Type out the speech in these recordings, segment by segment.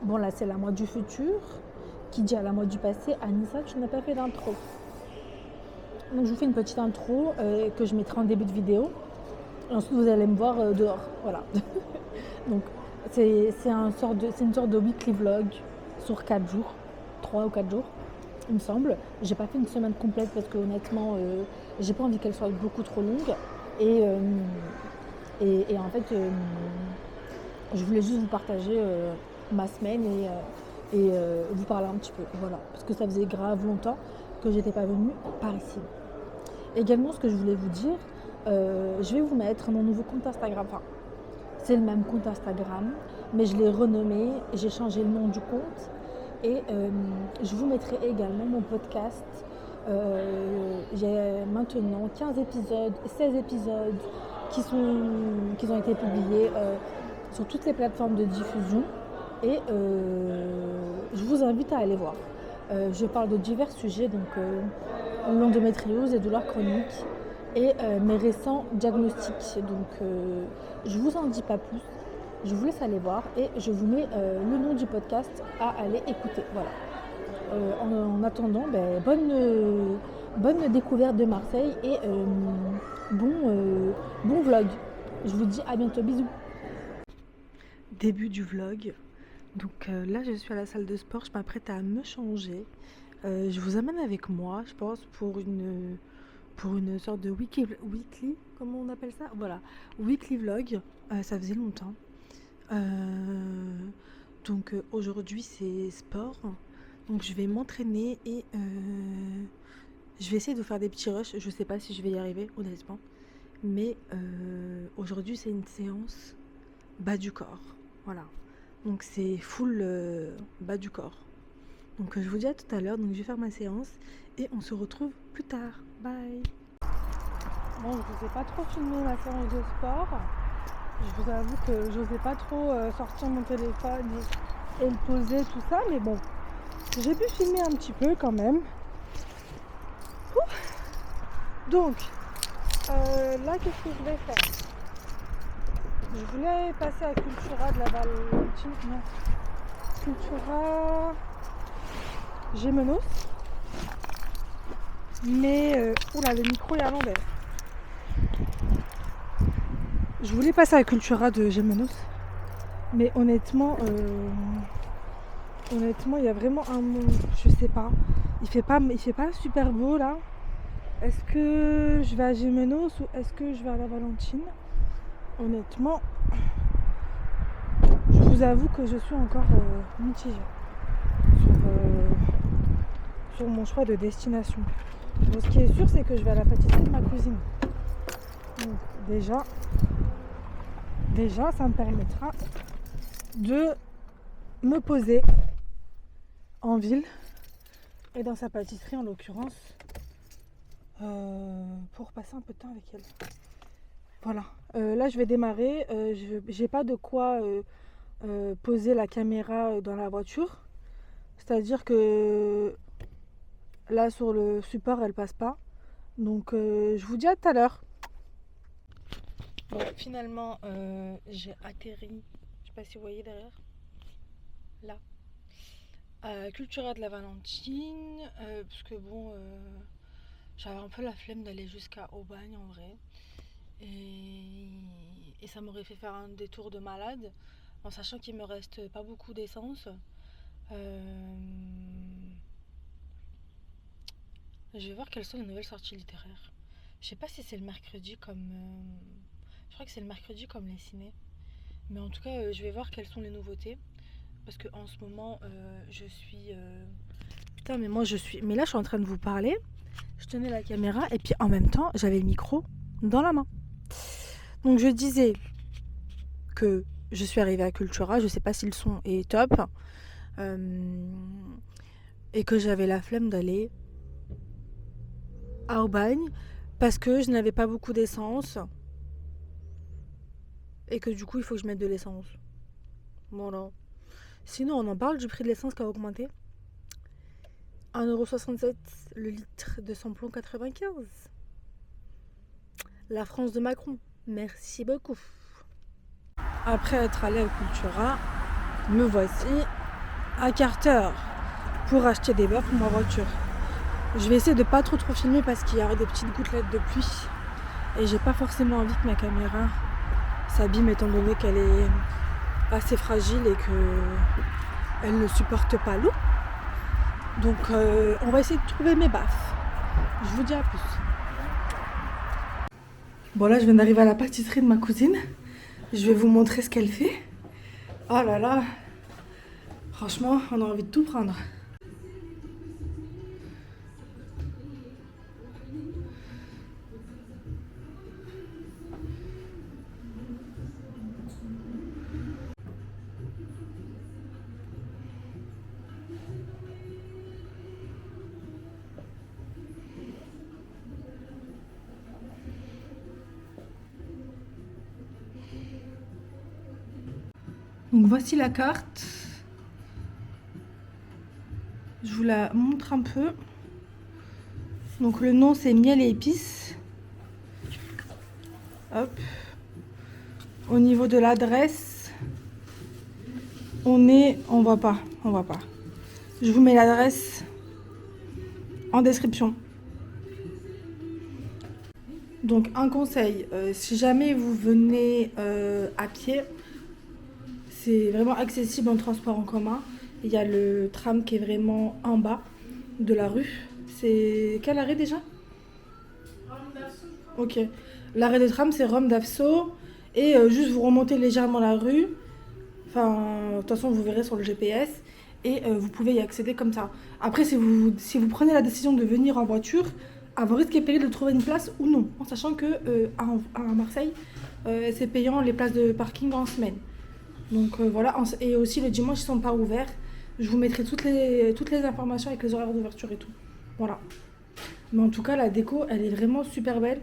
Bon, là, c'est la moi du futur qui dit à la moi du passé, Anissa, tu n'as pas fait d'intro. Donc, je vous fais une petite intro que je mettrai en début de vidéo. Et ensuite, vous allez me voir dehors. Voilà. Donc, c'est une sorte de weekly vlog sur 4 jours, 3 ou 4 jours, il me semble. J'ai pas fait une semaine complète parce que honnêtement, j'ai pas envie qu'elle soit beaucoup trop longue. Et en fait, je voulais juste vous partager ma semaine et vous parler un petit peu. Voilà. Parce que ça faisait grave longtemps que j'étais pas venue par ici. Également, ce que je voulais vous dire, je vais vous mettre mon nouveau compte Instagram. Enfin, c'est le même compte Instagram, mais je l'ai renommé, j'ai changé le nom du compte. Et je vous mettrai également mon podcast. J'ai maintenant 15 épisodes, 16 épisodes qui ont été publiés sur toutes les plateformes de diffusion. Et je vous invite à aller voir. Je parle de divers sujets, donc l'endométriose et douleurs chroniques et mes récents diagnostics. Donc je vous en dis pas plus. Je vous laisse aller voir et je vous mets le nom du podcast à aller écouter. Voilà. En attendant, bonne découverte de Marseille et bon vlog. Je vous dis à bientôt, bisous. Début du vlog. Donc là, je suis à la salle de sport, je m'apprête à me changer. Je vous amène avec moi, je pense, pour une sorte de weekly, comment on appelle ça? Voilà, weekly vlog. Ça faisait longtemps. Donc aujourd'hui c'est sport, donc je vais m'entraîner et je vais essayer de faire des petits rushs. Je sais pas si je vais y arriver honnêtement, mais aujourd'hui c'est une séance bas du corps, voilà, donc c'est full bas du corps. Donc je vous dis à tout à l'heure, donc je vais faire ma séance et on se retrouve plus tard, bye. Bon, je vous ai pas trop filmé ma séance de sport. Je vous avoue que j'osais pas trop sortir mon téléphone et le poser, tout ça, mais bon, j'ai pu filmer un petit peu quand même. Ouf. Donc, là, qu'est-ce que je vais faire? Je voulais passer à Cultura de la Valentine, non, Cultura Gémenos, mais, oula, le micro est à l'envers. Je voulais passer à Cultura de Gémenos, mais honnêtement, il y a vraiment un monde, je sais pas. Il fait pas super beau là. Est-ce que je vais à Gémenos ou est-ce que je vais à la Valentine? Honnêtement, je vous avoue que je suis encore mitigée sur mon choix de destination. Bon, ce qui est sûr, c'est que je vais à la pâtisserie de ma cousine. Donc déjà, ça me permettra de me poser en ville et dans sa pâtisserie en l'occurrence pour passer un peu de temps avec elle. Voilà, là je vais démarrer, j'ai pas de quoi poser la caméra dans la voiture, c'est-à-dire que là sur le support elle passe pas, donc je vous dis à tout à l'heure. Bon, finalement j'ai atterri, je sais pas si vous voyez derrière, là. Cultura de la Valentine, parce que bon, j'avais un peu la flemme d'aller jusqu'à Aubagne en vrai, et ça m'aurait fait faire un détour de malade, en sachant qu'il me reste pas beaucoup d'essence. Je vais voir quelles sont les nouvelles sorties littéraires. Je sais pas si c'est le mercredi comme, je crois que c'est le mercredi comme les ciné, mais en tout cas, je vais voir quelles sont les nouveautés. Parce que en ce moment, je suis. Putain, mais moi je suis. Mais là, je suis en train de vous parler. Je tenais la caméra et puis en même temps, j'avais le micro dans la main. Donc je disais que je suis arrivée à Cultura. Je sais pas si le son est top. Et que j'avais la flemme d'aller à Aubagne parce que je n'avais pas beaucoup d'essence. Et que du coup, il faut que je mette de l'essence. Voilà. Sinon, on en parle du prix de l'essence qui a augmenté. 1,67€ le litre de samplon 95. La France de Macron. Merci beaucoup. Après être allée à Cultura, me voici à Carter pour acheter des beurres pour ma voiture. Je vais essayer de pas trop filmer parce qu'il y a des petites gouttelettes de pluie et j'ai pas forcément envie que ma caméra s'abîme étant donné qu'elle est assez fragile et que elle ne supporte pas l'eau. Donc on va essayer de trouver mes baffes. Je vous dis à plus. Bon là je viens d'arriver à la pâtisserie de ma cousine. Je vais vous montrer ce qu'elle fait. Oh là là. Franchement on a envie de tout prendre. Donc voici la carte. Je vous la montre un peu. Donc le nom c'est miel et épices. Hop. Au niveau de l'adresse, on voit pas. Je vous mets l'adresse en description. Donc un conseil, si jamais vous venez à pied, c'est vraiment accessible en transport en commun. Il y a le tram qui est vraiment en bas de la rue. C'est quel arrêt déjà? Rome d'Avso. Ok. L'arrêt de tram c'est Rome d'Avso. Et juste vous remontez légèrement la rue. Enfin, de toute façon vous verrez sur le GPS. Et vous pouvez y accéder comme ça. Après si vous prenez la décision de venir en voiture, à vos risques et périls de trouver une place ou non. En sachant que à Marseille, c'est payant les places de parking en semaine. Donc voilà, et aussi le dimanche ils sont pas ouverts. Je vous mettrai toutes les informations avec les horaires d'ouverture et tout. Voilà. Mais en tout cas la déco elle est vraiment super belle.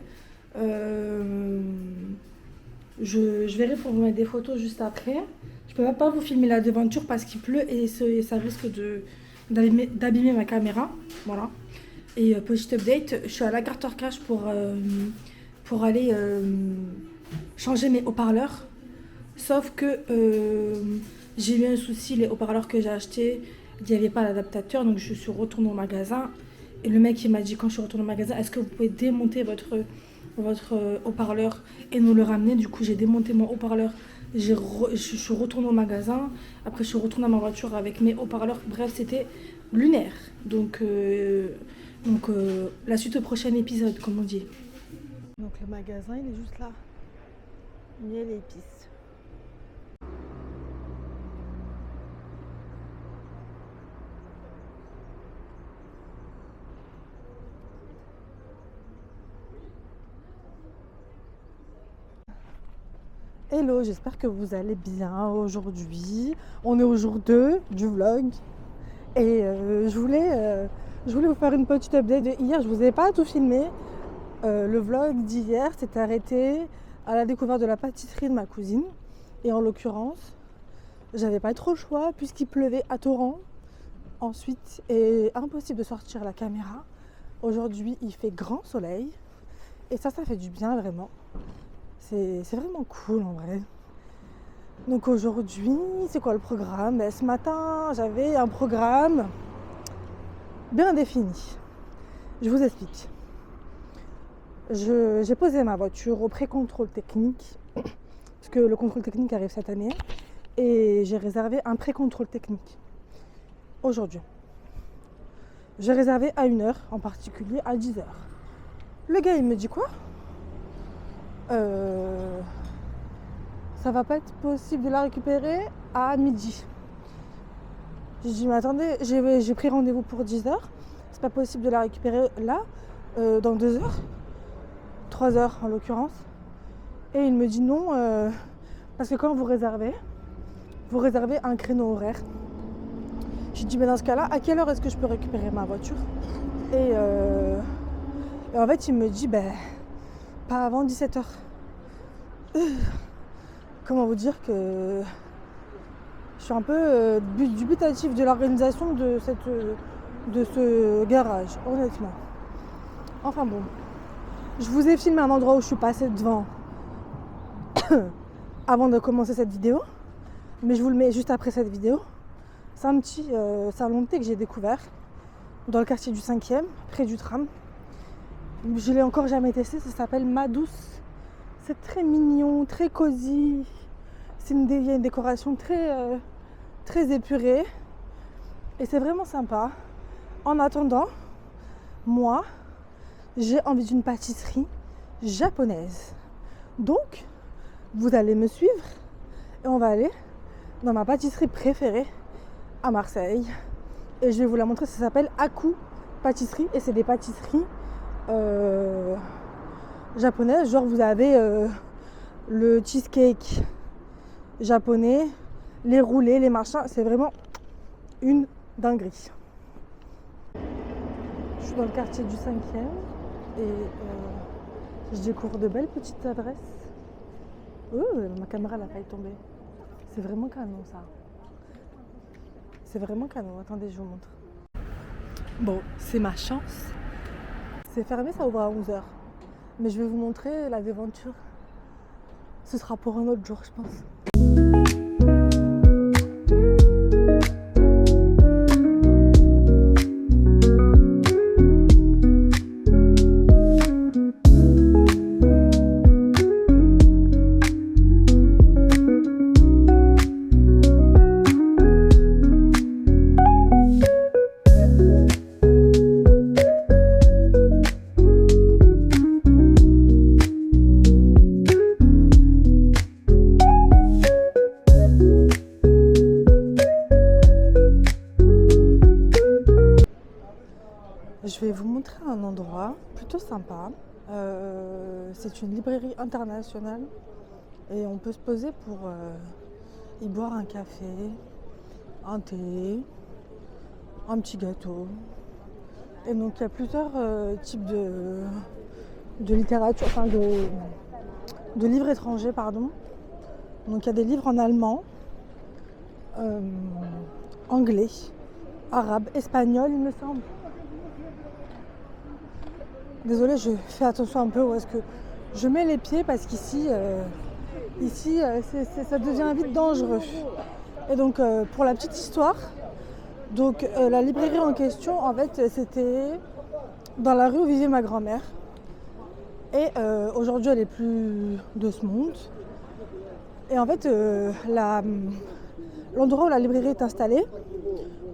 Je verrai pour vous mettre des photos juste après. Je peux pas vous filmer la devanture parce qu'il pleut et ça risque d'abîmer ma caméra. Voilà. Et petit update, je suis à la Carter Cash pour aller changer mes haut-parleurs. Sauf que j'ai eu un souci, les haut-parleurs que j'ai achetés, il n'y avait pas l'adaptateur, donc je suis retournée au magasin. Et le mec il m'a dit quand je suis retournée au magasin, est-ce que vous pouvez démonter votre haut-parleur et nous le ramener. Du coup j'ai démonté mon haut-parleur, je suis retournée au magasin. Après je suis retournée à ma voiture avec mes haut-parleurs. Bref c'était lunaire. Donc la suite au prochain épisode comme on dit. Donc le magasin il est juste là. Miel et épices. Hello, j'espère que vous allez bien aujourd'hui. On est au jour 2 du vlog. Et je voulais vous faire une petite update de hier. Je vous ai pas tout filmé. Le vlog d'hier s'est arrêté à la découverte de la pâtisserie de ma cousine. Et en l'occurrence, j'avais pas trop le choix puisqu'il pleuvait à torrent. Ensuite, et impossible de sortir la caméra. Aujourd'hui, il fait grand soleil. Et ça fait du bien vraiment. C'est vraiment cool en vrai. Donc aujourd'hui, c'est quoi le programme? Ce matin, j'avais un programme bien défini. Je vous explique. J'ai posé ma voiture au pré-contrôle technique, parce que le contrôle technique arrive cette année, et j'ai réservé un pré-contrôle technique aujourd'hui. J'ai réservé à 1h, en particulier à 10h. Le gars, il me dit quoi? Ça va pas être possible de la récupérer à midi. J'ai dit mais attendez, j'ai pris rendez-vous pour 10h. C'est pas possible de la récupérer là, dans 2 heures, 3 heures en l'occurrence. Et il me dit non, parce que quand vous réservez un créneau horaire. J'ai dit mais dans ce cas-là, à quelle heure est-ce que je peux récupérer ma voiture? Et en fait il me dit pas avant 17h. Comment vous dire que je suis un peu dubitatif de l'organisation de ce garage, honnêtement. Enfin bon, je vous ai filmé un endroit où je suis passée devant avant de commencer cette vidéo, mais je vous le mets juste après cette vidéo. C'est un petit salon de thé que j'ai découvert dans le quartier du 5e, près du tram. Je ne l'ai encore jamais testé, ça s'appelle Ma Douce. C'est très mignon, très cosy. Il y a une décoration très épurée. Et c'est vraiment sympa. En attendant, moi, j'ai envie d'une pâtisserie japonaise. Donc, vous allez me suivre et on va aller dans ma pâtisserie préférée à Marseille. Et je vais vous la montrer, ça s'appelle Aku Pâtisserie. Et c'est des pâtisseries japonaises. Genre vous avez le cheesecake japonais, les roulés, les machins. C'est vraiment une dinguerie. Je suis dans le quartier du 5e et je découvre de belles petites adresses. Ma caméra elle a failli tomber. C'est vraiment canon ça. C'est vraiment canon. Attendez, je vous montre. Bon, c'est ma chance. C'est fermé, ça ouvre à 11h. Mais je vais vous montrer la déventure. Ce sera pour un autre jour, je pense. Je vais vous montrer un endroit plutôt sympa. C'est une librairie internationale et on peut se poser pour y boire un café, un thé, un petit gâteau. Et donc il y a plusieurs types de littérature, enfin de livres étrangers, pardon. Donc il y a des livres en allemand, anglais, arabe, espagnol, il me semble. Désolée, je fais attention un peu où est-ce que je mets les pieds parce qu'ici, ça devient vite dangereux. Et donc, pour la petite histoire, donc la librairie en question, en fait, c'était dans la rue où vivait ma grand-mère. Et aujourd'hui, elle n'est plus de ce monde. Et en fait, l'endroit où la librairie est installée,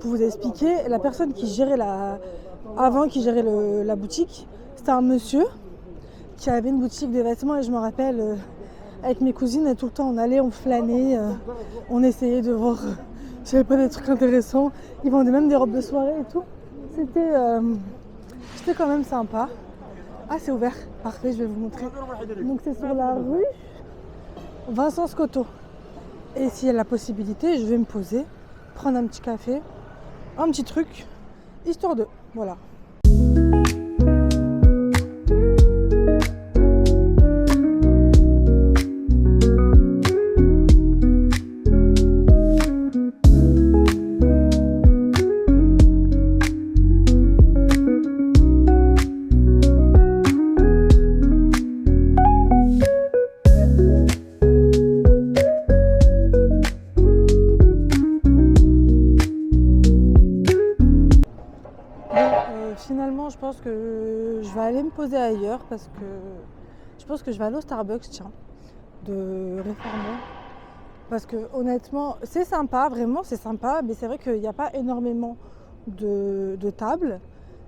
pour vous expliquer, la personne qui gérait la boutique, c'était un monsieur qui avait une boutique de vêtements et je me rappelle avec mes cousines et tout le temps on allait, on flânait, on essayait de voir s'il n'y avait pas des trucs intéressants. Ils vendaient même des robes de soirée et tout. C'était quand même sympa. Ah, c'est ouvert, parfait, je vais vous montrer. Donc c'est sur la rue Vincent Scotto. Et s'il y a la possibilité, je vais me poser, prendre un petit café, un petit truc, histoire de... Voilà. Finalement, je pense que je vais aller me poser ailleurs parce que je pense que je vais aller au Starbucks, tiens, de Réformer. Parce que honnêtement, c'est sympa, vraiment c'est sympa, mais c'est vrai qu'il n'y a pas énormément de tables,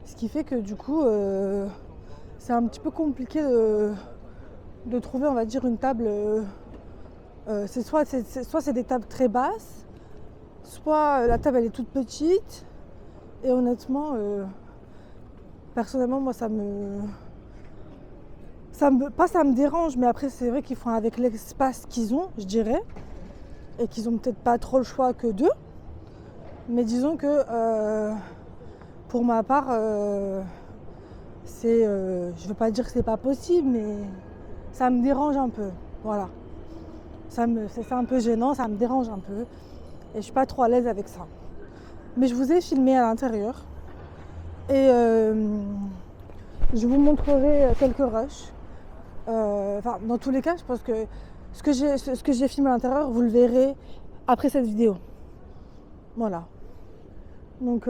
ce qui fait que du coup, c'est un petit peu compliqué de trouver, on va dire, une table. Soit c'est des tables très basses, soit la table elle est toute petite. Et honnêtement, personnellement, moi ça me dérange, mais après c'est vrai qu'ils font avec l'espace qu'ils ont, je dirais, et qu'ils ont peut-être pas trop le choix que d'eux. Mais disons que pour ma part, je veux pas dire que c'est pas possible, mais ça me dérange un peu. Voilà. C'est un peu gênant, ça me dérange un peu. Et je suis pas trop à l'aise avec ça. Mais je vous ai filmé à l'intérieur. Et je vous montrerai quelques rushs. Dans tous les cas, je pense que ce que j'ai filmé à l'intérieur, vous le verrez après cette vidéo. Voilà. Donc,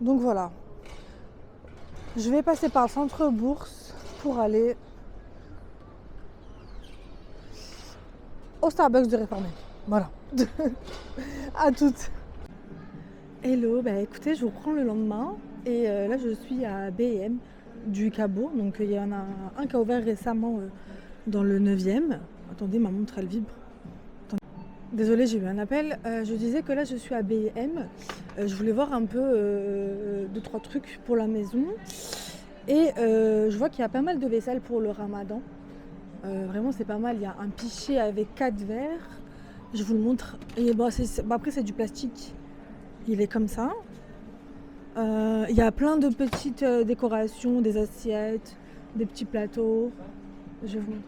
donc voilà. Je vais passer par le centre Bourse pour aller au Starbucks de Réformé. Voilà. À toutes. Hello, bah écoutez, je vous prends le lendemain et là je suis à B&M du Cabot. Donc il y en a un qui a ouvert récemment dans le 9e. Attendez, ma montre elle vibre. Attendez. Désolée, j'ai eu un appel. Je disais que là je suis à B&M. Je voulais voir un peu 2-3 trucs pour la maison. Et je vois qu'il y a pas mal de vaisselle pour le ramadan. Vraiment c'est pas mal, il y a un pichet avec 4 verres. Je vous le montre. Et bon, après c'est du plastique. Il est comme ça. Il y a plein de petites décorations, des assiettes, des petits plateaux. Je vais vous montrer.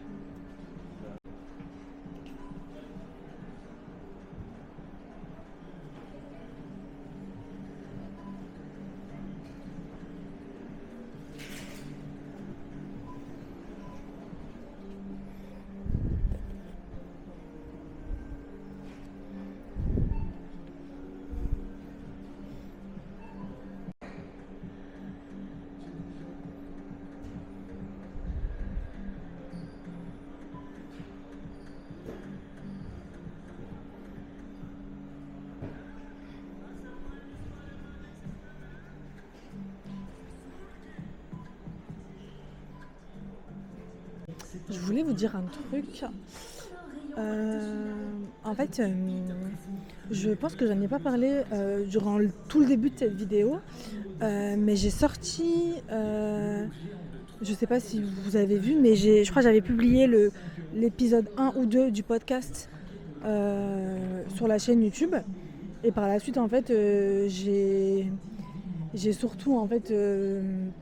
Je voulais vous dire un truc. En fait, je pense que j'en ai pas parlé durant tout le début de cette vidéo, mais j'ai sorti, je sais pas si vous avez vu, mais je crois que j'avais publié l'épisode 1 ou 2 du podcast sur la chaîne YouTube. Et par la suite, en fait, j'ai surtout en fait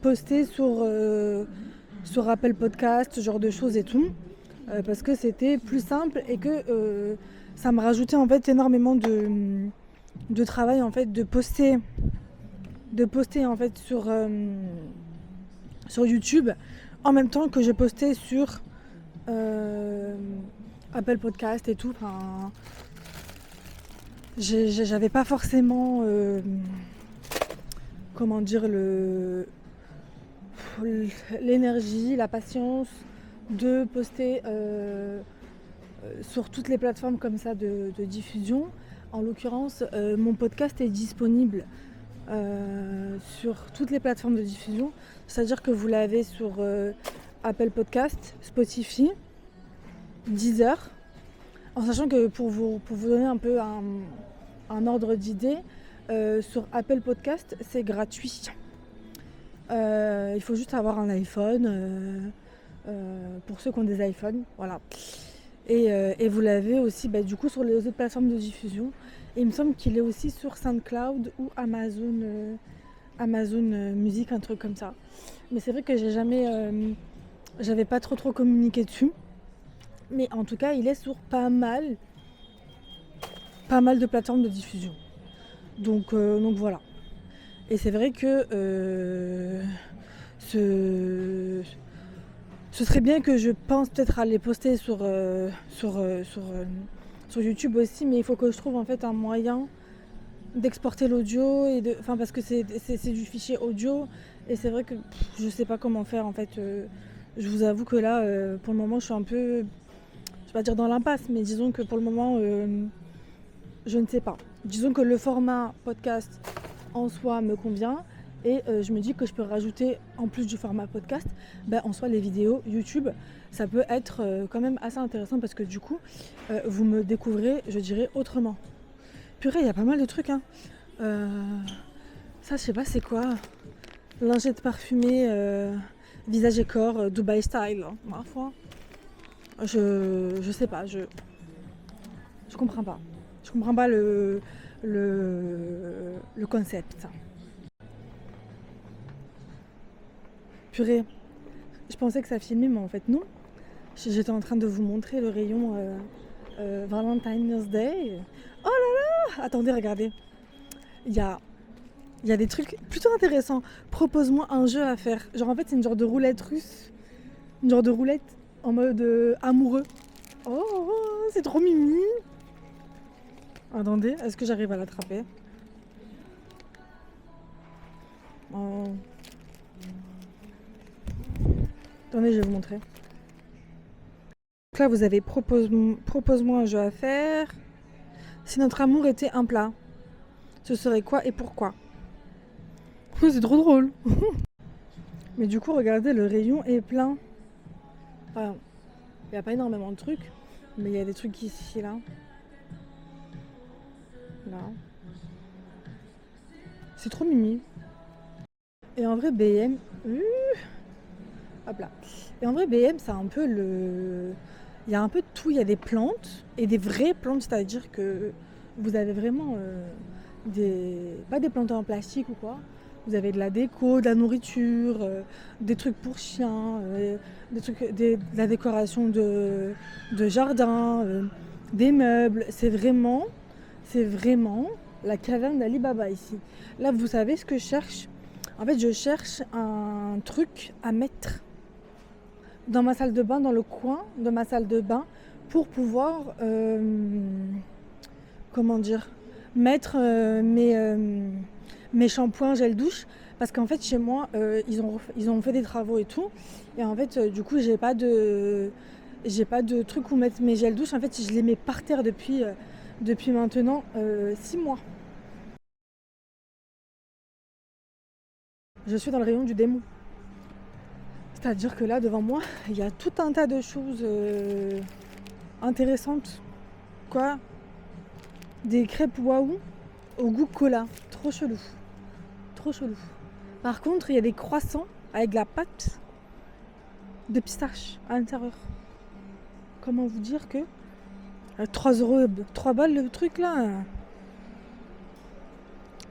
posté sur Apple Podcast, ce genre de choses et tout, parce que c'était plus simple et que ça me rajoutait en fait énormément de travail en fait de poster en fait sur YouTube en même temps que je postais sur Apple Podcast et tout. Enfin, j'avais pas forcément comment dire l'énergie, la patience de poster sur toutes les plateformes comme ça de diffusion. En l'occurrence, mon podcast est disponible sur toutes les plateformes de diffusion. C'est-à-dire que vous l'avez sur Apple Podcast, Spotify, Deezer. En sachant que pour vous donner un peu un ordre d'idée, sur Apple Podcast, c'est gratuit. Il faut juste avoir un iPhone, pour ceux qui ont des iPhones, voilà. Et vous l'avez aussi du coup sur les autres plateformes de diffusion. Et il me semble qu'il est aussi sur SoundCloud ou Amazon Music, un truc comme ça. Mais c'est vrai que j'avais pas trop communiqué dessus. Mais en tout cas, il est sur pas mal de plateformes de diffusion. Donc voilà. Et c'est vrai que ce serait bien que je pense peut-être à les poster sur YouTube aussi, mais il faut que je trouve en fait un moyen d'exporter l'audio parce que c'est du fichier audio et c'est vrai que je sais pas comment faire en fait. Je vous avoue que là, pour le moment, je suis un peu, je vais pas dire dans l'impasse, mais disons que pour le moment, je ne sais pas. Disons que le format podcast en soi me convient et je me dis que je peux rajouter en plus du format podcast en soi les vidéos YouTube. Ça peut être quand même assez intéressant parce que du coup vous me découvrez, je dirais, autrement. Purée, il y a pas mal de trucs hein. Ça je sais pas c'est quoi, lingette parfumée visage et corps Dubai style hein. Ma foi, je sais pas, je comprends pas. Je comprends pas le concept. Purée, je pensais que ça filmait, mais en fait non. J'étais en train de vous montrer le rayon Valentine's Day. Oh là là! Attendez, regardez. Il y a des trucs plutôt intéressants. Propose-moi un jeu à faire. Genre en fait c'est une genre de roulette russe. Une genre de roulette en mode amoureux. Oh, c'est trop mimi. Attendez, est-ce que j'arrive à l'attraper? Oh. Attendez, je vais vous montrer. Donc là, vous avez propose-moi un jeu à faire. Si notre amour était un plat, ce serait quoi et pourquoi? C'est trop drôle. Mais du coup, regardez, le rayon est plein. Enfin, il n'y a pas énormément de trucs, mais il y a des trucs ici, là. Là. C'est trop mimi. Et en vrai, BM... hop là. Et en vrai, BM, c'est un peu le... Il y a un peu de tout. Il y a des plantes et des vraies plantes, c'est-à-dire que vous avez vraiment des... Pas des plantes en plastique ou quoi. Vous avez de la déco, de la nourriture, des trucs pour chiens, des trucs, de la décoration de jardin, des meubles. C'est vraiment la caverne d'Ali Baba ici. Là, vous savez ce que je cherche? En fait, je cherche un truc à mettre dans ma salle de bain, dans le coin de ma salle de bain, pour pouvoir, comment dire, mettre mes shampoings, gel douche. Parce qu'en fait, chez moi, ils ont fait des travaux et tout. Et en fait, du coup, j'ai pas de truc où mettre mes gels douche. En fait, je les mets par terre depuis maintenant 6 mois. Je suis dans le rayon du démon. C'est-à-dire que là, devant moi, il y a tout un tas de choses intéressantes. Quoi? Des crêpes waouh au goût cola. Trop chelou. Trop chelou. Par contre, il y a des croissants avec de la pâte de pistache à l'intérieur. Comment vous dire que 3 euros, 3 balles le truc là.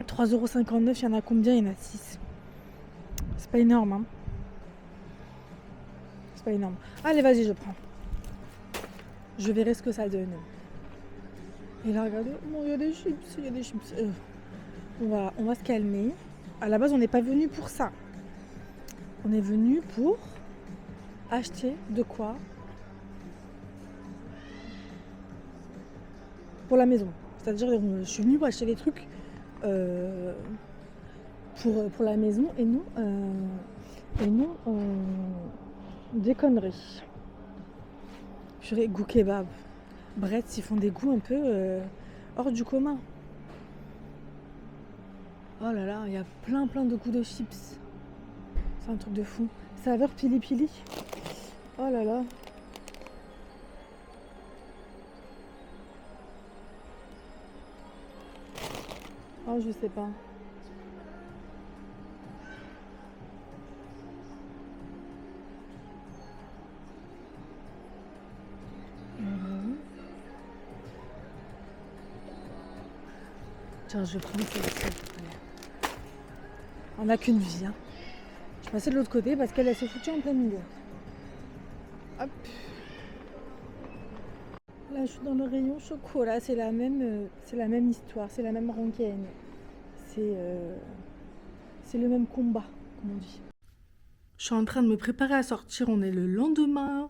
3,59 €, il y en a combien? Il y en a 6. C'est pas énorme, hein. C'est pas énorme. Allez, vas-y, je prends. Je verrai ce que ça donne. Et là, regardez, bon, il y a des chips, il y a des chips. On va se calmer. À la base, on n'est pas venu pour ça. On est venu pour acheter de quoi pour la maison. C'est-à-dire, je suis venue pour acheter des trucs pour la maison et non des conneries. Purée, goût kebab. Bretz, ils font des goûts un peu hors du commun. Oh là là, il y a plein de goûts de chips. C'est un truc de fou. Saveur pili pili. Oh là là. Oh, je sais pas. Tiens, je vais prendre celle-ci. On n'a qu'une vie, hein. Je vais passer de l'autre côté parce qu'elle s'est foutue en plein milieu. Hop. Là, je suis dans le rayon chocolat. C'est la même histoire, c'est la même rengaine. C'est le même combat, comme on dit. Je suis en train de me préparer à sortir. On est le lendemain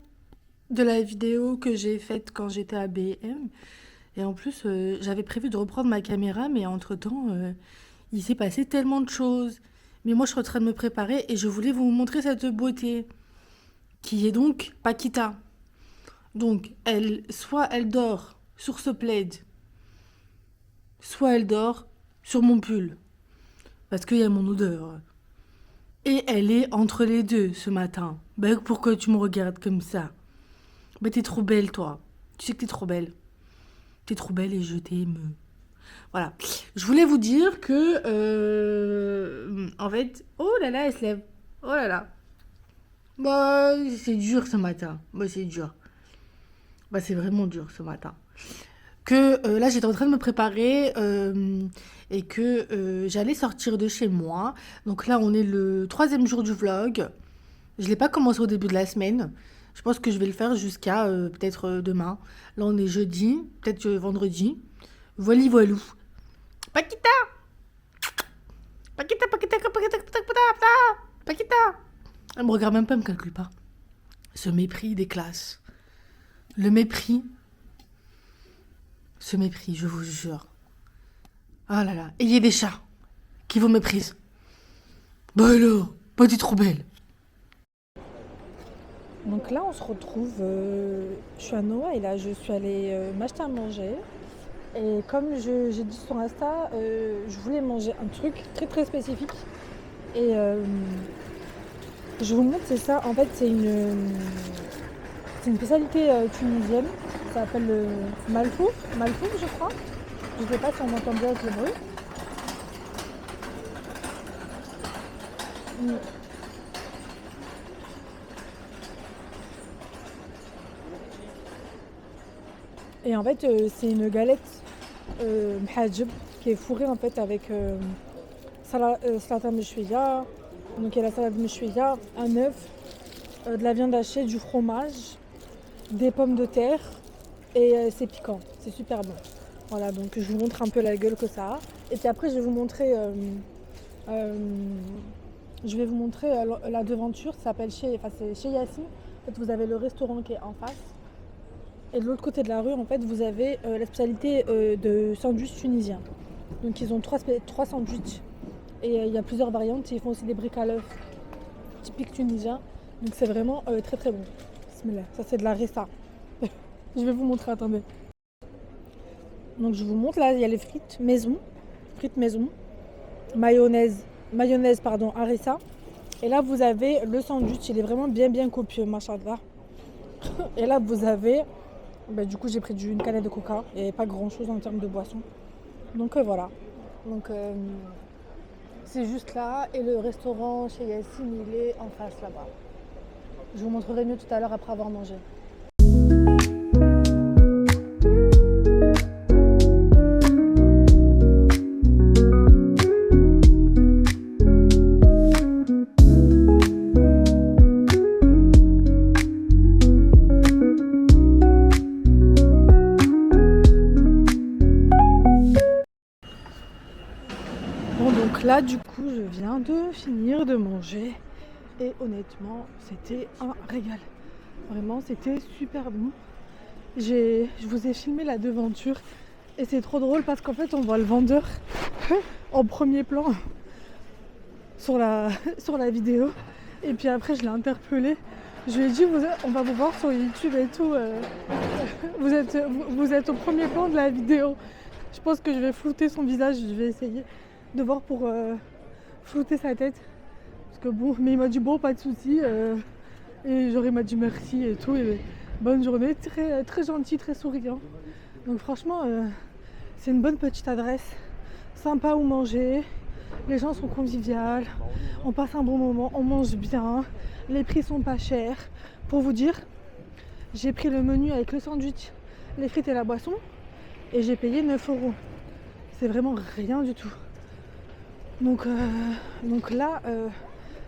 de la vidéo que j'ai faite quand j'étais à BM. Et en plus, j'avais prévu de reprendre ma caméra, mais entre-temps, il s'est passé tellement de choses. Mais moi, je suis en train de me préparer et je voulais vous montrer cette beauté, qui est donc Paquita. Donc, soit elle dort sur ce plaid, soit elle dort sur mon pull, parce qu'il y a mon odeur. Et elle est entre les deux ce matin. Ben, pourquoi tu me regardes comme ça? Ben, t'es trop belle, toi. Tu sais que t'es trop belle. T'es trop belle et je t'aime. Voilà. Je voulais vous dire que, en fait, oh là là, elle se lève. Oh là là. Bah, c'est dur ce matin. Bah, c'est dur. Bah, c'est vraiment dur ce matin. Que là, j'étais en train de me préparer et que j'allais sortir de chez moi. Donc là, on est le 3e jour du vlog. Je l'ai pas commencé au début de la semaine. Je pense que je vais le faire jusqu'à peut-être demain. Là, on est jeudi, peut-être vendredi. Voilà, voilou. Paquita! Paquita, Paquita, Paquita, Paquita, Paquita, Paquita. Elle me regarde même pas, elle me calcule pas. Ce mépris des classes. Le mépris. Ce mépris, je vous jure. Oh là là. Et il y a des chats qui vous méprisent. Bah alors, pas t'es trop belle. Donc là, on se retrouve. Je suis à Noah et là, je suis allée m'acheter à manger. Et comme j'ai dit sur Insta, je voulais manger un truc très très spécifique. Et je vous montre, c'est ça. En fait, c'est une spécialité tunisienne. Ça s'appelle le malfouf. Malfouf, je crois. Je sais pas si on entend bien avec le bruit. Mm. Et en fait, c'est une galette mhajib qui est fourrée en fait avec salata meshwiya. Donc il y a la salade meshwiya, un œuf, de la viande hachée, du fromage, des pommes de terre et c'est piquant, c'est super bon. Voilà, donc je vous montre un peu la gueule que ça a. Et puis après, je vais vous montrer, la devanture, ça s'appelle c'est chez Yassine. En fait, vous avez le restaurant qui est en face. Et de l'autre côté de la rue, en fait, vous avez la spécialité de sandwich tunisien. Donc ils ont trois sandwichs. Et il y a plusieurs variantes. Ils font aussi des briques à l'œuf typiques tunisiens. Donc c'est vraiment très très bon. Bismillah. Ça c'est de la ressa. Je vais vous montrer, attendez. Donc je vous montre, là il y a les frites maison. Mayonnaise pardon, harissa. Et là vous avez le sandwich, il est vraiment bien copieux, machallah. Et là vous avez, du coup j'ai pris une canette de coca. Il n'y avait pas grand chose en termes de boisson. Donc voilà. Donc c'est juste là. Et le restaurant chez Yassine, il est en face là-bas. Je vous montrerai mieux tout à l'heure après avoir mangé. Bon, donc là du coup je viens de finir de manger et honnêtement c'était un régal. Vraiment c'était super bon. Je vous ai filmé la devanture et c'est trop drôle parce qu'en fait on voit le vendeur en premier plan sur la vidéo. Et puis après je l'ai interpellé. Je lui ai dit on va vous voir sur YouTube et tout. Vous êtes au premier plan de la vidéo. Je pense que je vais flouter son visage. Je vais essayer de voir pour flouter sa tête. Parce que bon, mais il m'a dit bon, pas de soucis. Et genre il m'a dit merci et tout. Et bonne journée, très, très gentil, très souriant. Donc franchement, c'est une bonne petite adresse. Sympa où manger. Les gens sont conviviaux. On passe un bon moment, on mange bien. Les prix sont pas chers. Pour vous dire, j'ai pris le menu avec le sandwich, les frites et la boisson. Et j'ai payé 9 €. C'est vraiment rien du tout. Donc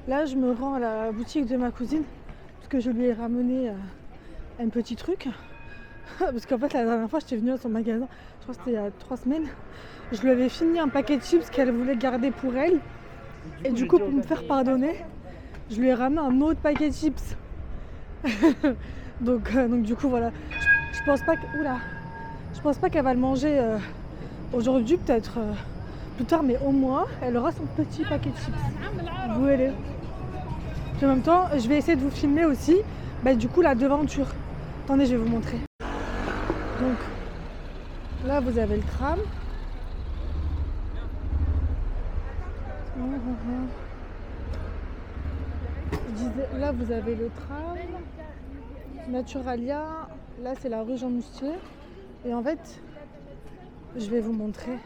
là, je me rends à la boutique de ma cousine. Parce que je lui ai ramené un petit truc. Parce qu'en fait, la dernière fois, j'étais venue à son magasin. Je crois que c'était il y a 3 semaines. Je lui avais fini un paquet de chips qu'elle voulait garder pour elle. Et du coup, pour me faire pardonner, je lui ai ramené un autre paquet de chips. donc du coup, voilà. Je pense pas que... Oula. Je pense pas qu'elle va le manger aujourd'hui, peut-être plus tard, mais au moins elle aura son petit paquet de chips. Vous allez. En même temps, je vais essayer de vous filmer aussi, du coup la devanture. Attendez, je vais vous montrer. Donc là, vous avez le tram. Je disais, là, vous avez le tram. Naturalia. Là, c'est la rue Jean Moustier. Et en fait, je vais vous montrer.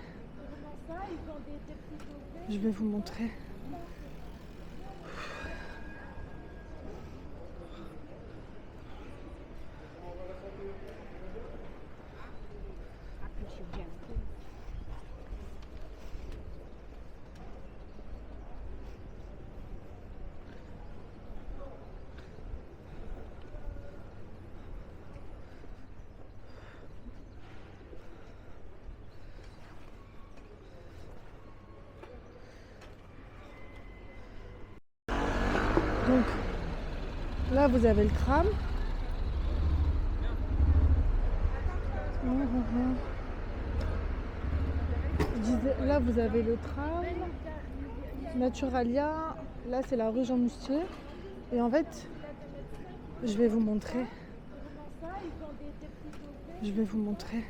Donc là, vous avez le tram. Je disais, là, vous avez le tram. Naturalia, là c'est la rue Jean Moustier. Et en fait, je vais vous montrer. Je vais vous montrer.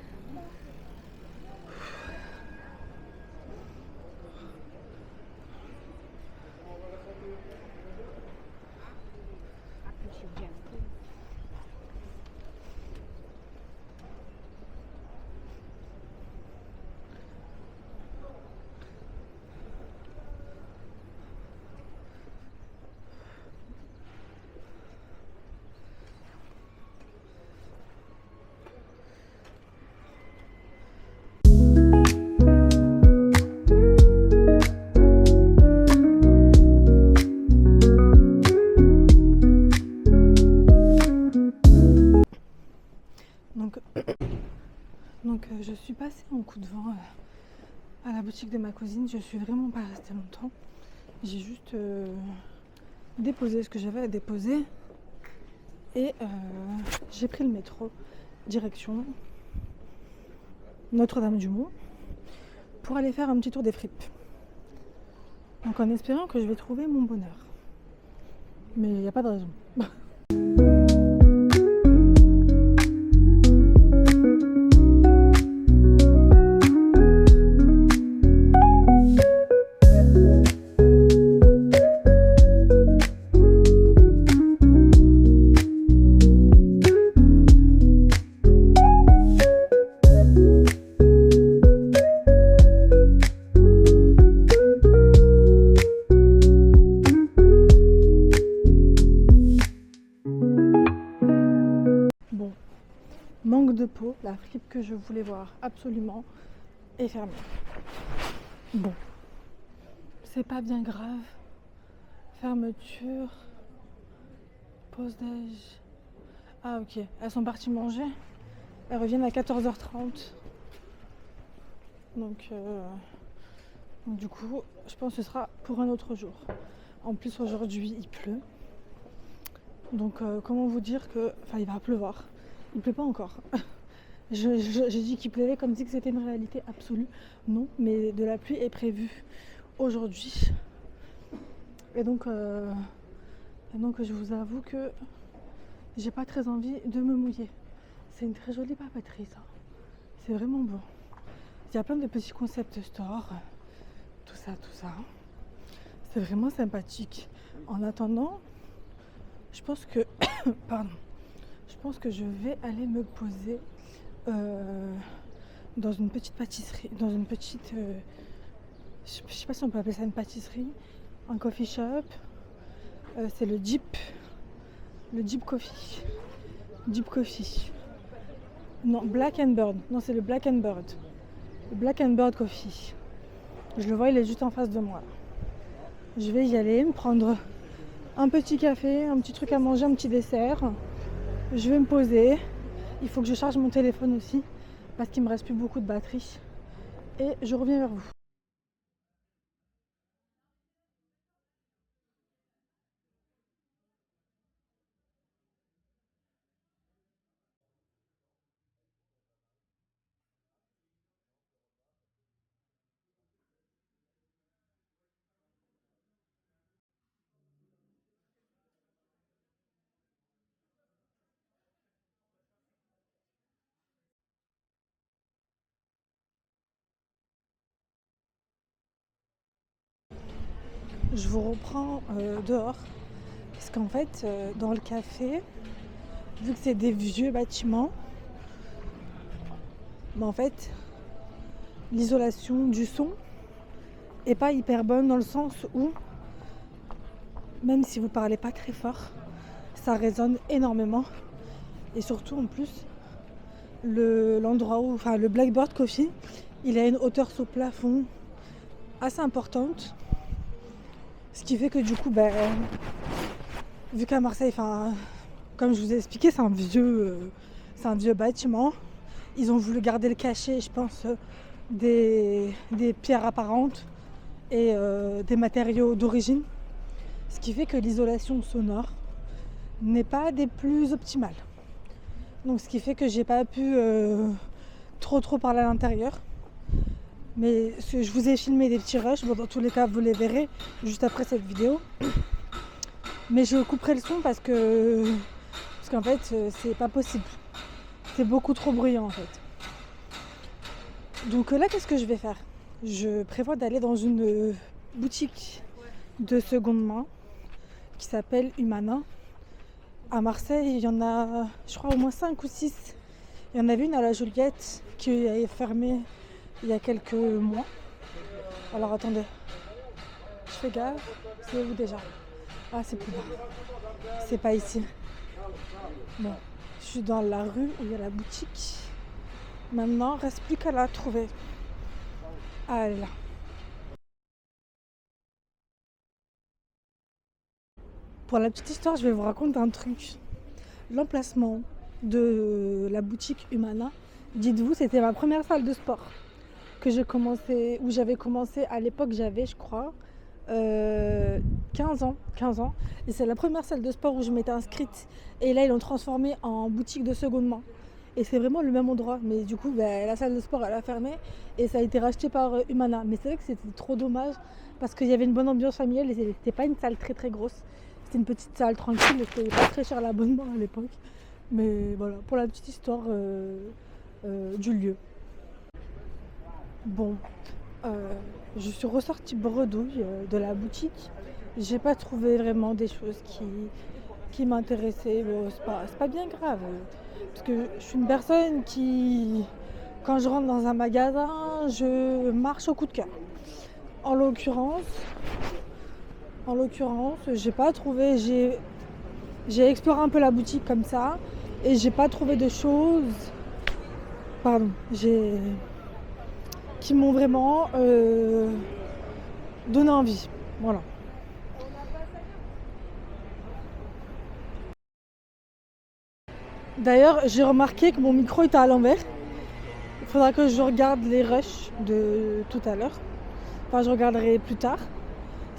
Donc je suis passée en coup de vent à la boutique de ma cousine. Je suis vraiment pas restée longtemps. J'ai juste déposé ce que j'avais à déposer et j'ai pris le métro direction Notre-Dame-du-Mont pour aller faire un petit tour des fripes. Donc en espérant que je vais trouver mon bonheur. Mais il n'y a pas de raison. Manque de peau, la fripe que je voulais voir absolument est fermée. Bon, c'est pas bien grave. Fermeture, pause déj. Ah ok, elles sont parties manger. Elles reviennent à 14h30. Donc du coup, je pense que ce sera pour un autre jour. En plus aujourd'hui il pleut. Donc comment vous dire que... Enfin il va pleuvoir. Il pleut pas encore. J'ai dit qu'il pleuvait comme si c'était une réalité absolue. Non, mais de la pluie est prévue aujourd'hui. Et donc je vous avoue que j'ai pas très envie de me mouiller. C'est une très jolie papeterie ça. C'est vraiment beau. Il y a plein de petits concept stores. Tout ça. C'est vraiment sympathique. En attendant, je pense que... Pardon. Je pense que je vais aller me poser dans une petite pâtisserie, dans une petite... je sais pas si on peut appeler ça une pâtisserie, un coffee shop. C'est le Deep Coffee. Deep Coffee. Non, Black and Bird. Non, c'est le Black and Bird. Le Black and Bird Coffee. Je le vois, il est juste en face de moi. Je vais y aller, me prendre un petit café, un petit truc à manger, un petit dessert. Je vais me poser. Il faut que je charge mon téléphone aussi parce qu'il me reste plus beaucoup de batterie. Et je reviens vers vous. Je vous reprends dehors. Parce qu'en fait, dans le café, vu que c'est des vieux bâtiments, en fait, l'isolation du son est pas hyper bonne dans le sens où, même si vous parlez pas très fort, ça résonne énormément. Et surtout, en plus, l'endroit où, enfin, le Blackbird Coffee, il a une hauteur sous plafond assez importante. Ce qui fait que du coup, vu qu'à Marseille, comme je vous ai expliqué, c'est un vieux bâtiment. Ils ont voulu garder le cachet, je pense, des pierres apparentes et des matériaux d'origine. Ce qui fait que l'isolation sonore n'est pas des plus optimales. Donc ce qui fait que j'ai pas pu trop parler à l'intérieur. Mais je vous ai filmé des petits rushs, bon, dans tous les cas vous les verrez juste après cette vidéo. Mais je couperai le son parce qu'en fait c'est pas possible. C'est beaucoup trop bruyant en fait. Donc là qu'est-ce que je vais faire? Je prévois d'aller dans une boutique de seconde main qui s'appelle Humana. À Marseille, il y en a, je crois, au moins 5 ou 6. Il y en avait une à la Juliette qui est fermée il y a quelques mois. Alors attendez, je fais gaffe. C'est où déjà? Ah, c'est plus bas. C'est pas ici. Bon, je suis dans la rue où il y a la boutique. Maintenant, il ne reste plus qu'à la trouver. Ah, elle est là. Pour la petite histoire, je vais vous raconter un truc. L'emplacement de la boutique Humana, dites-vous, c'était ma première salle de sport que j'ai commencé, où j'avais commencé à l'époque, j'avais, je crois, 15 ans. Et c'est la première salle de sport où je m'étais inscrite. Et là, ils l'ont transformée en boutique de seconde main. Et c'est vraiment le même endroit. Mais du coup, la salle de sport, elle a fermé. Et ça a été racheté par Humana. Mais c'est vrai que c'était trop dommage parce qu'il y avait une bonne ambiance familiale. Et c'était pas une salle très très grosse. C'était une petite salle tranquille. Et c'était pas très cher l'abonnement à l'époque. Mais voilà, pour la petite histoire du lieu. Bon, je suis ressortie bredouille de la boutique. J'ai pas trouvé vraiment des choses qui m'intéressaient. Bon, c'est pas bien grave. Parce que je suis une personne qui, quand je rentre dans un magasin, je marche au coup de cœur. En l'occurrence, j'ai pas trouvé. J'ai exploré un peu la boutique comme ça et j'ai pas trouvé de choses. Pardon, qui m'ont vraiment donné envie. Voilà. D'ailleurs, j'ai remarqué que mon micro était à l'envers. Il faudra que je regarde les rushs de tout à l'heure. Enfin, je regarderai plus tard.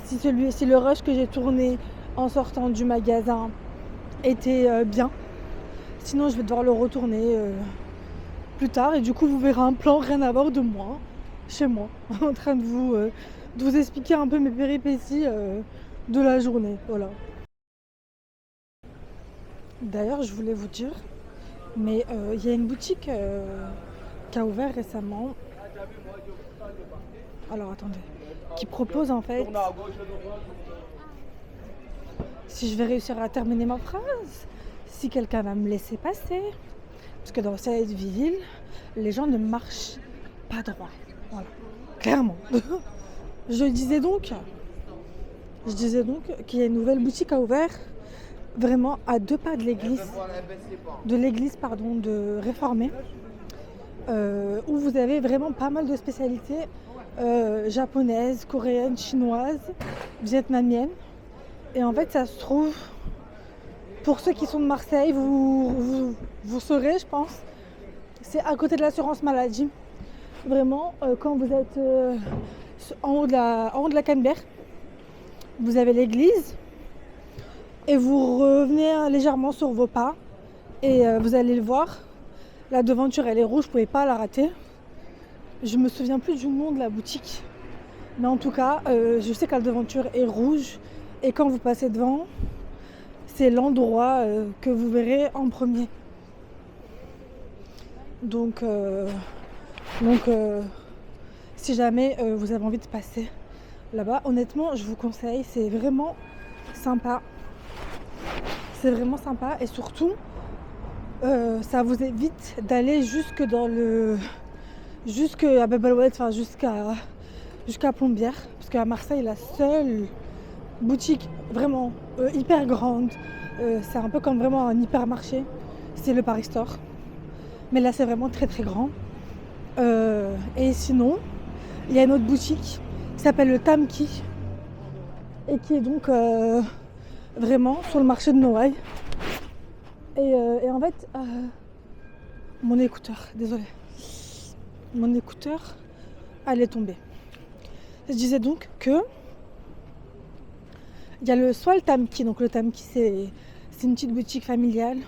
Si le rush que j'ai tourné en sortant du magasin était bien. Sinon, je vais devoir le retourner plus tard. Et du coup, vous verrez un plan rien à voir de moi, chez moi, en train de vous expliquer un peu mes péripéties de la journée. Voilà. D'ailleurs, je voulais vous dire, mais il y a une boutique qui a ouvert récemment. Alors attendez, qui propose en fait. Si je vais réussir à terminer ma phrase, si quelqu'un va me laisser passer, parce que dans cette ville, les gens ne marchent pas droit. Voilà, clairement. Je disais donc qu'il y a une nouvelle boutique à ouvert, vraiment à 2 pas de l'église de Réformée, où vous avez vraiment pas mal de spécialités japonaises, coréennes, chinoises, vietnamiennes. Et en fait, ça se trouve, pour ceux qui sont de Marseille, vous saurez, je pense, c'est à côté de l'assurance maladie. Vraiment, quand vous êtes en haut de la Canebière, vous avez l'église et vous revenez légèrement sur vos pas et vous allez le voir. La devanture, elle est rouge, vous ne pouvez pas la rater. Je me souviens plus du nom de la boutique, mais en tout cas, je sais que la devanture est rouge et quand vous passez devant, c'est l'endroit que vous verrez en premier. Donc si jamais vous avez envie de passer là-bas, honnêtement, je vous conseille, c'est vraiment sympa. C'est vraiment sympa et surtout, ça vous évite d'aller jusqu'à Babelwed, enfin jusqu'à Plombières, parce qu'à Marseille, la seule boutique vraiment hyper grande, c'est un peu comme vraiment un hypermarché, c'est le Paris Store. Mais là, c'est vraiment très très grand. Et sinon, il y a une autre boutique qui s'appelle le Tamki et qui est donc vraiment sur le marché de Noailles. Et en fait, mon écouteur, désolée, mon écouteur, elle est tombée. Je disais donc que il y a soit le Tamki, donc le Tamki c'est une petite boutique familiale,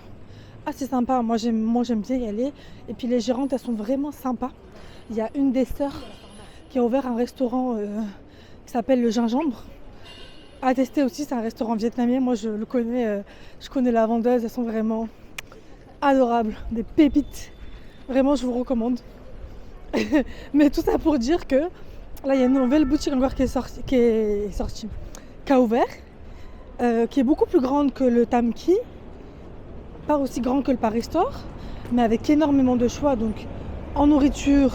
assez sympa, moi j'aime bien y aller. Et puis les gérantes, elles sont vraiment sympas. Il y a une des sœurs qui a ouvert un restaurant qui s'appelle le Gingembre. À tester aussi, c'est un restaurant vietnamien. Moi, je le connais, je connais la vendeuse, elles sont vraiment adorables, des pépites. Vraiment, je vous recommande. Mais tout ça pour dire que là, il y a une nouvelle boutique encore qui a ouvert, qui est beaucoup plus grande que le Tam Ki, pas aussi grand que le Paris Store, mais avec énormément de choix. Donc, en nourriture,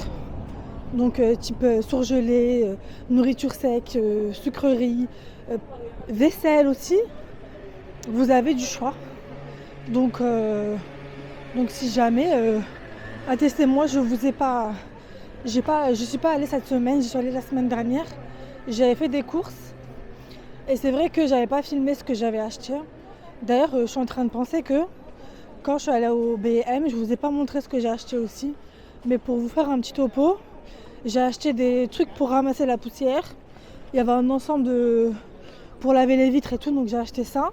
donc type surgelé, nourriture sec, sucrerie, vaisselle aussi. Vous avez du choix. Donc si jamais, attestez-moi, je suis pas allée cette semaine, j'y suis allée la semaine dernière. J'avais fait des courses et c'est vrai que j'avais pas filmé ce que j'avais acheté. D'ailleurs, je suis en train de penser que quand je suis allée au B&M, je vous ai pas montré ce que j'ai acheté aussi. Mais pour vous faire un petit topo, j'ai acheté des trucs pour ramasser la poussière. Il y avait un ensemble pour laver les vitres et tout, donc j'ai acheté ça.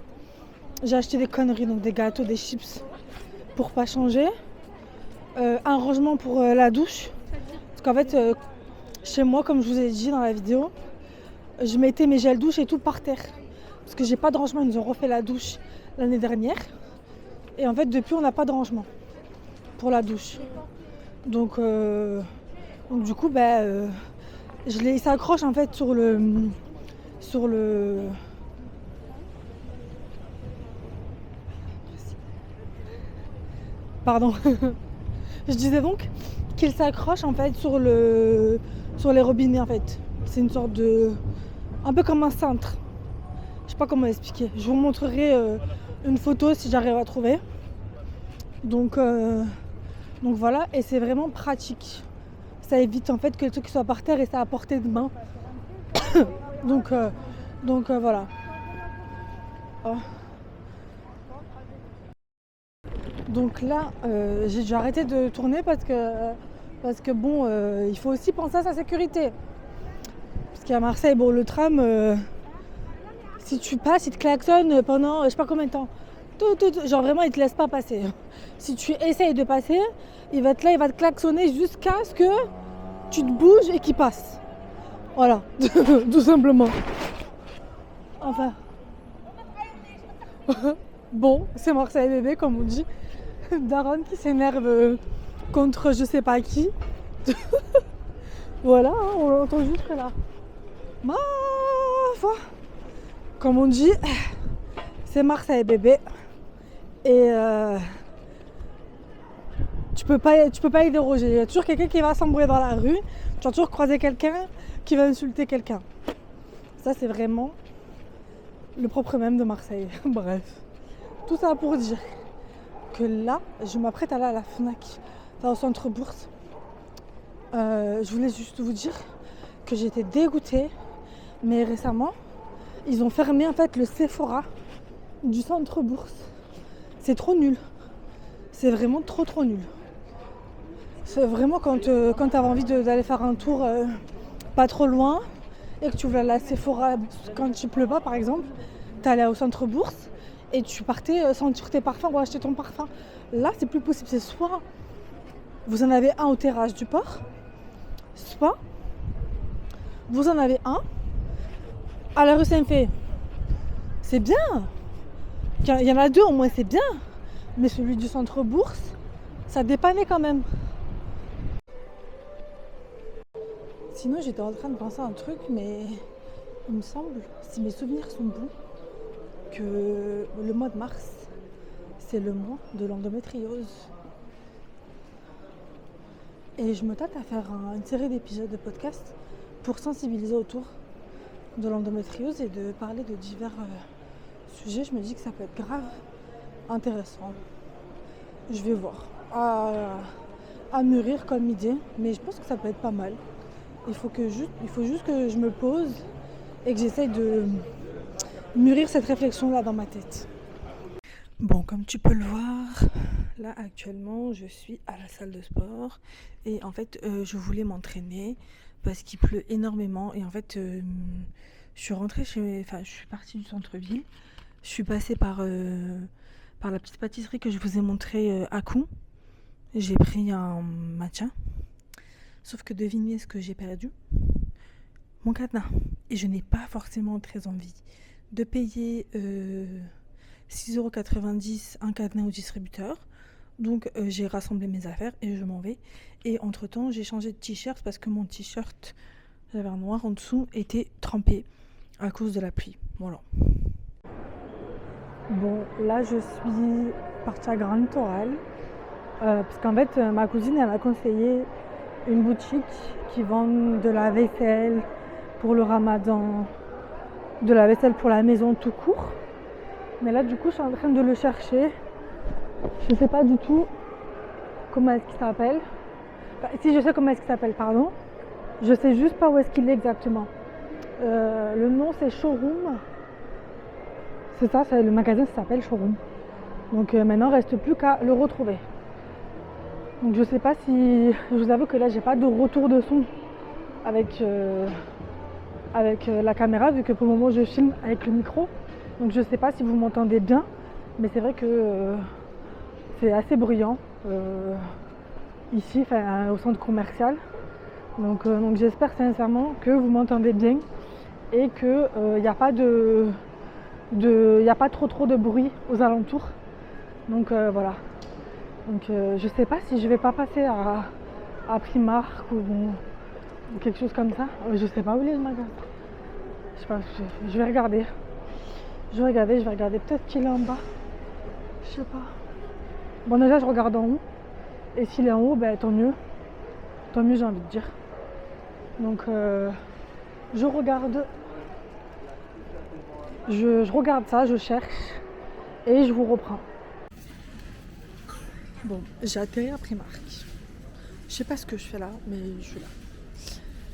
J'ai acheté des conneries, donc des gâteaux, des chips pour pas changer. Un rangement pour la douche. Parce qu'en fait, chez moi, comme je vous ai dit dans la vidéo, je mettais mes gels douche et tout par terre. Parce que j'ai pas de rangement, ils nous ont refait la douche l'année dernière. Et en fait, depuis, on n'a pas de rangement pour la douche. Donc du coup, il s'accroche en fait sur le pardon. Je disais donc qu'il s'accroche en fait sur les robinets en fait. C'est une sorte de, un peu comme un cintre. Je sais pas comment expliquer. Je vous montrerai une photo si j'arrive à trouver. Donc voilà, et c'est vraiment pratique. Ça évite en fait que le truc soit par terre et ça à portée de main. donc voilà. Oh. Donc là, j'ai dû arrêter de tourner parce que bon, il faut aussi penser à sa sécurité. Parce qu'à Marseille, bon, le tram, si tu passes, il te klaxonne pendant je sais pas combien de temps. Genre vraiment, il te laisse pas passer. Si tu essayes de passer, il va te klaxonner jusqu'à ce que tu te bouges et qu'il passe. Voilà, tout simplement. Enfin. Bon, c'est Marseille bébé, comme on dit. Daron qui s'énerve contre je sais pas qui. Voilà, hein, on l'entend jusque là. Ma foi. Comme on dit, c'est Marseille bébé. Et tu peux pas y déroger. Il y a toujours quelqu'un qui va s'embrouiller dans la rue. Tu vas toujours croiser quelqu'un qui va insulter quelqu'un. Ça, c'est vraiment le propre même de Marseille. Bref. Tout ça pour dire que là, je m'apprête à aller à la Fnac, au centre bourse. Je voulais juste vous dire que j'étais dégoûtée. Mais récemment, ils ont fermé en fait le Sephora du centre bourse. C'est trop nul. C'est vraiment trop nul. C'est vraiment quand tu avais envie d'aller faire un tour pas trop loin et que tu voulais aller à la Sephora quand il pleut pas par exemple, tu allais au centre bourse et tu partais sentir tes parfums ou acheter ton parfum. Là, c'est plus possible. C'est soit vous en avez un au terrasse du port, soit vous en avez un à la rue Saint-Fé. C'est bien. Il y en a deux au moins, c'est bien. Mais celui du centre bourse, ça dépannait quand même. Sinon, j'étais en train de penser à un truc, mais il me semble, si mes souvenirs sont bons, que le mois de mars, c'est le mois de l'endométriose. Et je me tâte à faire une série d'épisodes de podcast pour sensibiliser autour de l'endométriose et de parler de divers sujets. Je me dis que ça peut être grave intéressant. Je vais voir. À mûrir comme idée, mais je pense que ça peut être pas mal. Il faut juste que je me pose et que j'essaye de mûrir cette réflexion-là dans ma tête. Bon, comme tu peux le voir, là actuellement, je suis à la salle de sport et en fait, je voulais m'entraîner parce qu'il pleut énormément et en fait, je suis partie du centre-ville. Je suis passée par la petite pâtisserie que je vous ai montrée à Koun. J'ai pris un matcha. Sauf que devinez ce que j'ai perdu. mon cadenas. Et je n'ai pas forcément très envie de payer 6,90 € un cadenas au distributeur. Donc j'ai rassemblé mes affaires et je m'en vais. Et entre temps j'ai changé de t-shirt parce que mon t-shirt, j'avais un noir en dessous, était trempé à cause de la pluie. Voilà. Bon, là je suis partie à Grand Littoral parce qu'en fait ma cousine elle m'a conseillé une boutique qui vend de la vaisselle pour le ramadan, de la vaisselle pour la maison tout court. Mais là du coup je suis en train de le chercher. Je sais pas du tout comment est-ce qu'il s'appelle. Enfin, si je sais comment est-ce qu'il s'appelle, pardon. Je sais juste pas où est-ce qu'il est exactement. Le nom c'est Showroom. C'est ça, le magasin s'appelle Showroom. Donc maintenant il reste plus qu'à le retrouver. Donc je sais pas si... Je vous avoue que là j'ai pas de retour de son avec la caméra, vu que pour le moment je filme avec le micro. Donc je sais pas si vous m'entendez bien. Mais c'est vrai que c'est assez bruyant ici, au centre commercial. Donc j'espère sincèrement que vous m'entendez bien et qu'il n'y a pas trop de bruit aux alentours. Donc voilà. Donc je sais pas si je vais pas passer à Primark ou quelque chose comme ça. Je sais pas où il est le magasin. Je sais pas, je vais regarder. Je vais regarder. Peut-être qu'il est en bas. Je sais pas. Bon, déjà je regarde en haut. Et s'il est en haut, ben tant mieux. Tant mieux, j'ai envie de dire. Donc je regarde. Je regarde ça, je cherche. Et je vous reprends. Bon, j'ai atterri à Primark. Je sais pas ce que je fais là, mais je suis là.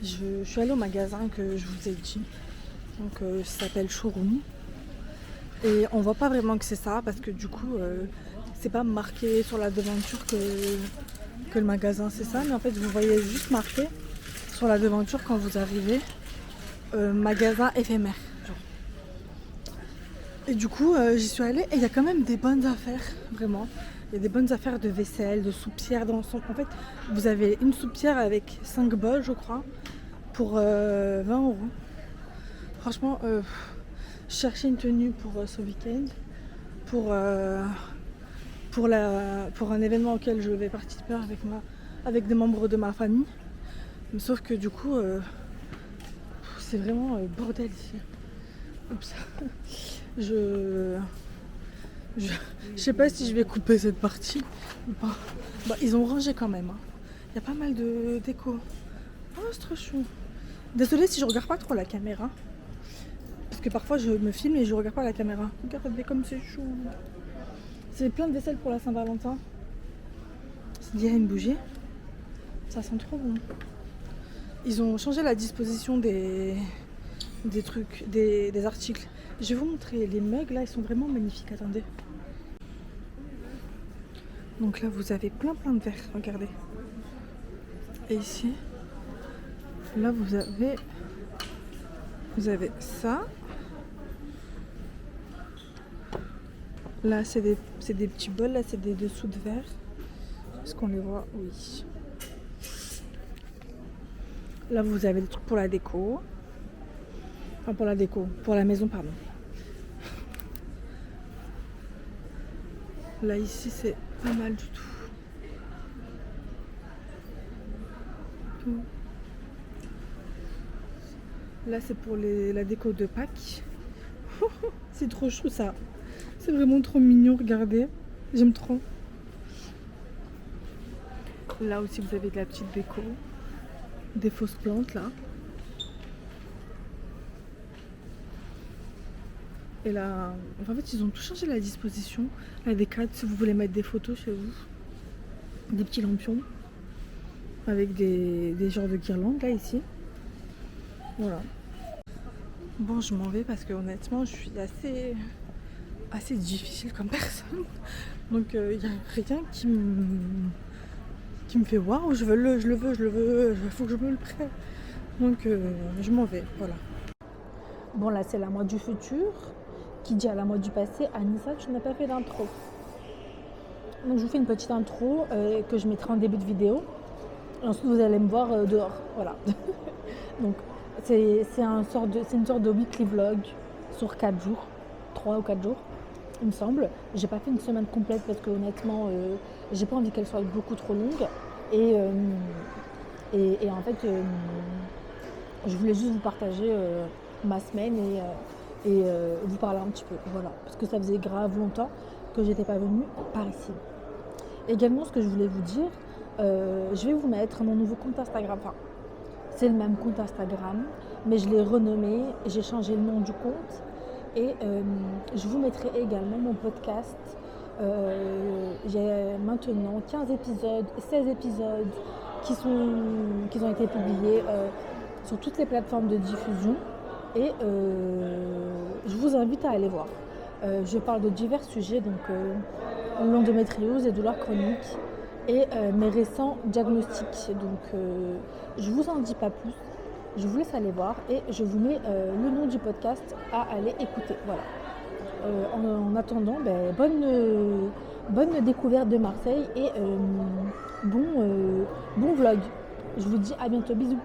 Je suis allée au magasin que je vous ai dit. Donc ça s'appelle Showroom. Et on voit pas vraiment que c'est ça parce que du coup c'est pas marqué sur la devanture que le magasin c'est ça, mais en fait vous voyez juste marqué sur la devanture quand vous arrivez magasin éphémère genre. Et du coup j'y suis allée et il y a quand même des bonnes affaires, vraiment. Il y a des bonnes affaires de vaisselle, de soupières d'ensemble. En fait vous avez une soupière avec 5 bols je crois pour 20 €. Franchement je cherchais une tenue pour ce week-end, pour un événement auquel je vais participer avec des membres de ma famille. Mais sauf que du coup, c'est vraiment bordel ici. Oups. Je sais pas si je vais couper cette partie ou pas. Bah, ils ont rangé quand même. Il y a pas mal de déco. Oh, c'est trop chou. Désolée si je regarde pas trop la caméra. Parce que parfois je me filme et je regarde pas la caméra. Regardez comme c'est chou. C'est plein de vaisselle pour la Saint-Valentin. C'est dirait une bougie. Ça sent trop bon. Ils ont changé la disposition des trucs, des articles. Je vais vous montrer les mugs là, ils sont vraiment magnifiques. Attendez. Donc là vous avez plein de verres, regardez. Et ici, là vous avez ça. Là c'est des petits bols, là c'est des dessous de verre. Est-ce qu'on les voit? Oui. Là vous avez le truc pour la déco. Enfin pour la déco, pour la maison pardon. Là ici c'est pas mal du tout. Là c'est pour la déco de Pâques. C'est trop chou ça. C'est vraiment trop mignon, regardez. J'aime trop. Là aussi vous avez de la petite déco. Des fausses plantes là. Et là, en fait ils ont tout changé la disposition. Là des cadres si vous voulez mettre des photos chez vous. Des petits lampions. Avec des genres de guirlandes là ici. Voilà. Bon je m'en vais parce que honnêtement je suis assez difficile comme personne. Donc il n'y a rien qui me fait waouh, je le veux, il faut que je me le prenne. Donc je m'en vais, voilà. Bon là c'est la moi du futur qui dit à la moi du passé, Anissa tu n'as pas fait d'intro. Donc je vous fais une petite intro que je mettrai en début de vidéo. Et ensuite vous allez me voir dehors, voilà. Donc C'est une sorte de weekly vlog sur 4 jours, 3 ou 4 jours, il me semble. J'ai pas fait une semaine complète parce que honnêtement, j'ai pas envie qu'elle soit beaucoup trop longue. Et, en fait, je voulais juste vous partager ma semaine et vous parler un petit peu. Voilà, parce que ça faisait grave longtemps que j'étais pas venue par ici. Également, ce que je voulais vous dire, je vais vous mettre mon nouveau compte Instagram. Enfin, c'est le même compte Instagram, mais je l'ai renommé, j'ai changé le nom du compte. Et je vous mettrai également mon podcast. J'ai maintenant 15 épisodes, 16 épisodes qui ont été publiés sur toutes les plateformes de diffusion. Et je vous invite à aller voir. Je parle de divers sujets, donc l'endométriose et douleurs chroniques et mes récents diagnostics. Donc je vous en dis pas plus. Je vous laisse aller voir et je vous mets le nom du podcast à aller écouter. Voilà. En attendant, bonne découverte de Marseille et bon vlog. Je vous dis à bientôt. Bisous.